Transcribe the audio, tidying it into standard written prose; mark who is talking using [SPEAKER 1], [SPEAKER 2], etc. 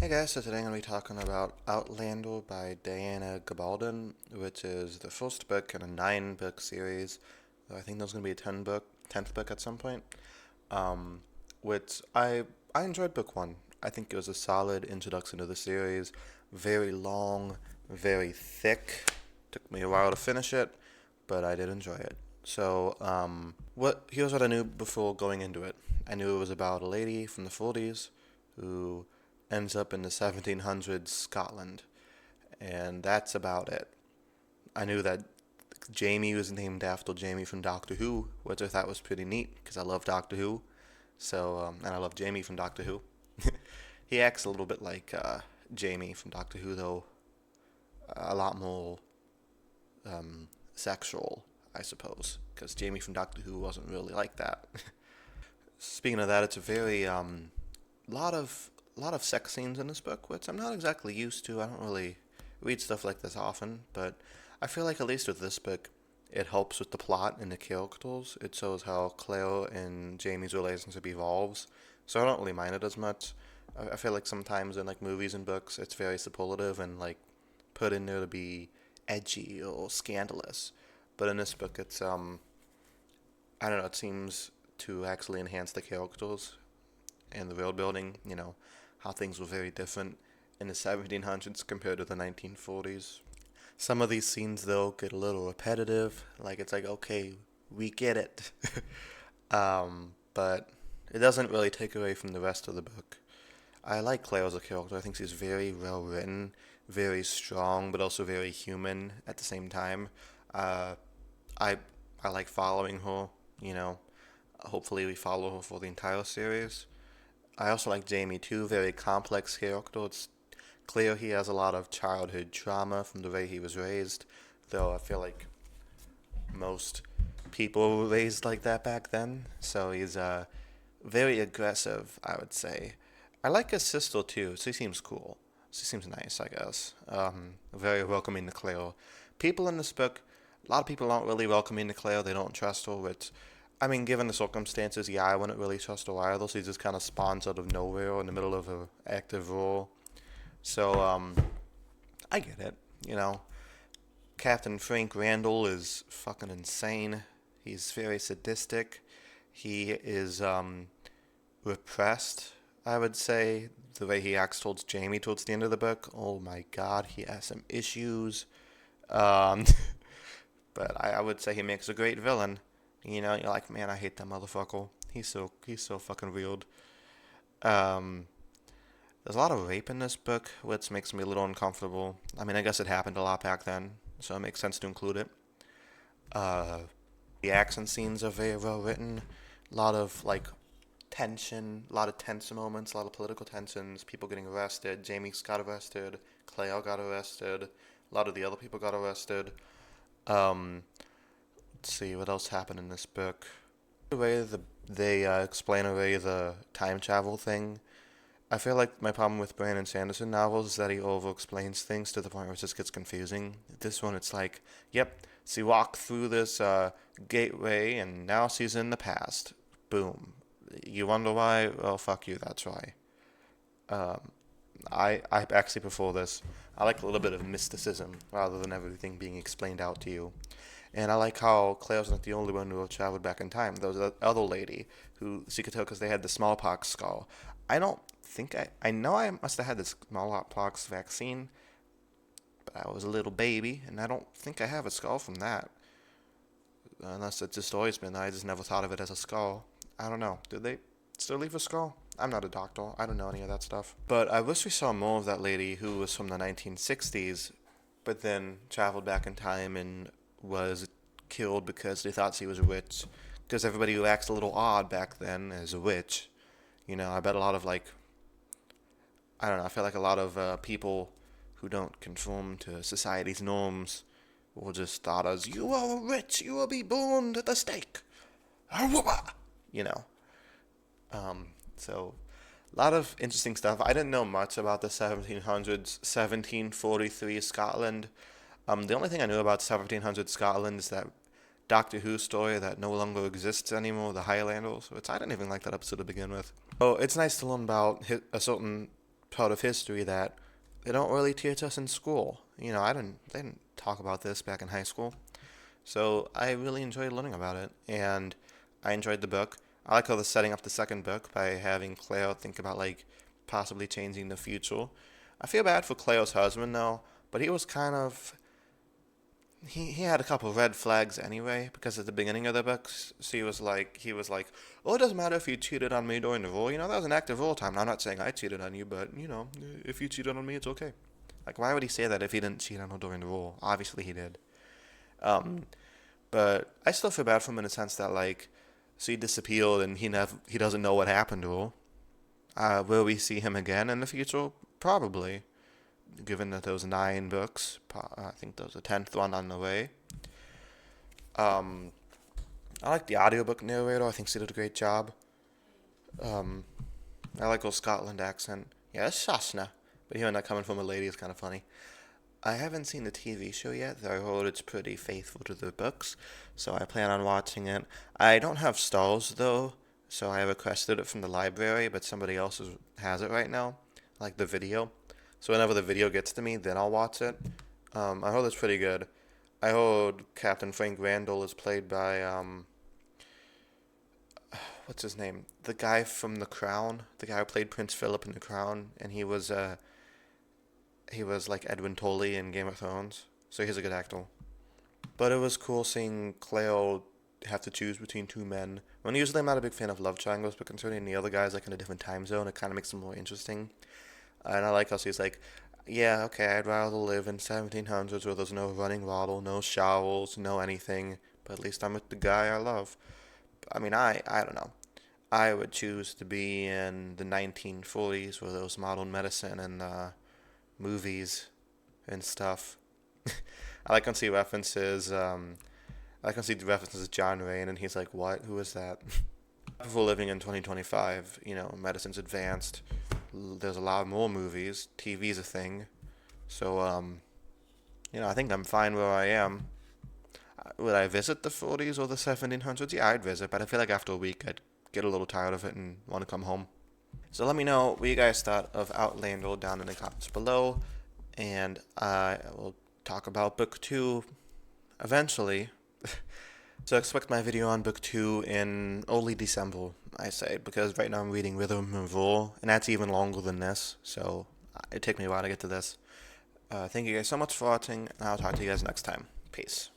[SPEAKER 1] Hey guys, so today I'm going to be talking about Outlander by Gabaldon, which is the first book in a 9 book series. I think there's going to be a 10th book at some point. Um, which I enjoyed book 1. I think it was a solid introduction to the series. Very long, very thick. Took me a while to finish it, but I did enjoy it. Here's what I knew before going into it. I knew it was about a lady from the 40s who ends up in the 1700s Scotland, and that's about it. I knew that Jamie was named after Jamie from Doctor Who, which I thought was pretty neat because I love Doctor Who. And I love Jamie from Doctor Who. He acts a little bit like Jamie from Doctor Who, though a lot more sexual, I suppose, because Jamie from Doctor Who wasn't really like that. Speaking of that, it's a very lot of sex scenes in this book, which I'm not exactly used to. I don't really read stuff like this often, but I feel like at least with this book, it helps with the plot and the characters. It shows how Claire and Jamie's relationship evolves, so I don't really mind it as much. I feel like sometimes in like movies and books, it's very superlative and like put in there to be edgy or scandalous, but in this book, it's I don't know. It seems to actually enhance the characters and the world building. How things were very different in the 1700s compared to the 1940s. Some of these scenes, though, get a little repetitive. Like, it's like, okay, we get it. But it doesn't really take away from the rest of the book. I like Claire as a character. I think she's very well written, very strong, but also very human at the same time. Uh, I I like following her. You know, hopefully we follow her for the entire series. I also like Jamie too. Very complex character. It's clear he has a lot of childhood trauma from the way he was raised, though I feel like most people were raised like that back then. So he's very aggressive, I would say. I like his sister too. She seems cool. She seems nice, I guess. Very welcoming to Claire. People in this book, a lot of people aren't really welcoming to Claire. They don't trust her, which, I mean, given the circumstances, yeah, I wouldn't really trust her either. She just kind of spawns out of nowhere in the middle of her active role. So, I get it. You know, Captain Frank Randall is fucking insane. He's very sadistic. He is repressed, I would say. The way he acts towards Jamie towards the end of the book. Oh my god, he has some issues. Um, but I would say he makes a great villain. You're like, man, I hate that motherfucker. He's so fucking weird. Um, there's a lot of rape in this book, which makes me a little uncomfortable. I mean, I guess it happened a lot back then, so it makes sense to include it. Uh, the action scenes are very well written. A lot of like tension, a lot of tense moments, a lot of political tensions. People getting arrested. Jamie got arrested. Claire got arrested. A lot of the other people got arrested. Um, let's see what else happened in this book. The way they explain away the time travel thing. I feel like my problem with Brandon Sanderson novels is that he over explains things to the point where it just gets confusing. This one, it's like, yep, she walked through this gateway and now she's in the past. Boom. You wonder why? Well, fuck you, that's why. Um, I actually prefer this. I like a little bit of mysticism rather than everything being explained out to you. And I like how Claire's not the only one who have traveled back in time. There was that other lady who she could tell because they had the smallpox skull. I don't think I know I must have had the smallpox vaccine, but I was a little baby, and I don't think I have a skull from that. Unless it's just always been, I just never thought of it as a skull. I don't know. Did they still leave a skull? I'm not a doctor. I don't know any of that stuff. But I wish we saw more of that lady who was from the 1960s, but then traveled back in time and was killed because they thought she was a witch. Because everybody who acts a little odd back then is a witch. I bet a lot of like, I don't know, I feel like a lot of people who don't conform to society's norms will just thought as, you are a witch, you will be burned at the stake. You know. So, a lot of interesting stuff. I didn't know much about the 1700s, 1743 Scotland. The only thing I knew about 1700 Scotland is that Doctor Who story that no longer exists anymore, the Highlanders, which I didn't even like that episode to begin with. Oh, it's nice to learn about a certain part of history that they don't really teach us in school. They didn't talk about this back in high school. So I really enjoyed learning about it, and I enjoyed the book. I like how they're setting up the second book by having Cleo think about like possibly changing the future. I feel bad for Cleo's husband though, but he was kind of he had a couple red flags anyway because at the beginning of the books, he was like, oh, it doesn't matter if you cheated on me during the war. That was an active war time. Now, I'm not saying I cheated on you, but if you cheated on me, it's okay. Like, why would he say that if he didn't cheat on her during the war? Obviously, he did. Um, but I still feel bad for him in the sense that like, so he disappeared and he doesn't know what happened to her. Will we see him again in the future? Probably, given that there was 9 books. I think there's a 10th one on the way. Um, I like the audiobook narrator. I think she did a great job. Um, I like her Scotland accent. Yeah, it's Shashna. But hearing that coming from a lady is kind of funny. I haven't seen the TV show yet, though I heard it's pretty faithful to the books, so I plan on watching it. I don't have Stars, though, so I requested it from the library, but somebody else has it right now, like the video. So whenever the video gets to me, then I'll watch it. I heard it's pretty good. I heard Captain Frank Randall is played by, what's his name? The guy from The Crown, the guy who played Prince Philip in The Crown, and he was like Edwin Tully in Game of Thrones, so he's a good actor. But it was cool seeing Cleo have to choose between 2 men. When usually I'm not a big fan of love triangles, but considering the other guy's like in a different time zone, it kind of makes them more interesting. And I like how she's like, yeah, okay, I'd rather live in 1700s where there's no running water, no showers, no anything, but at least I'm with the guy I love. I mean, I don't know. I would choose to be in the 1940s where there was modern medicine and movies and stuff. I like when see references. I like when see references John Wayne, and he's like, "What? Who is that?" We're living in 2025. Medicine's advanced. There's a lot more movies. TV's a thing. So I think I'm fine where I am. Would I visit the 40s or the 1700s? Yeah, I'd visit, but I feel like after a week I'd get a little tired of it and want to come home. So let me know what you guys thought of Outlander down in the comments below, and I will talk about book 2 eventually. So expect my video on book 2 in early December, I say, because right now I'm reading Rhythm and Roll, and that's even longer than this, so it took me a while to get to this. Thank you guys so much for watching, and I'll talk to you guys next time. Peace.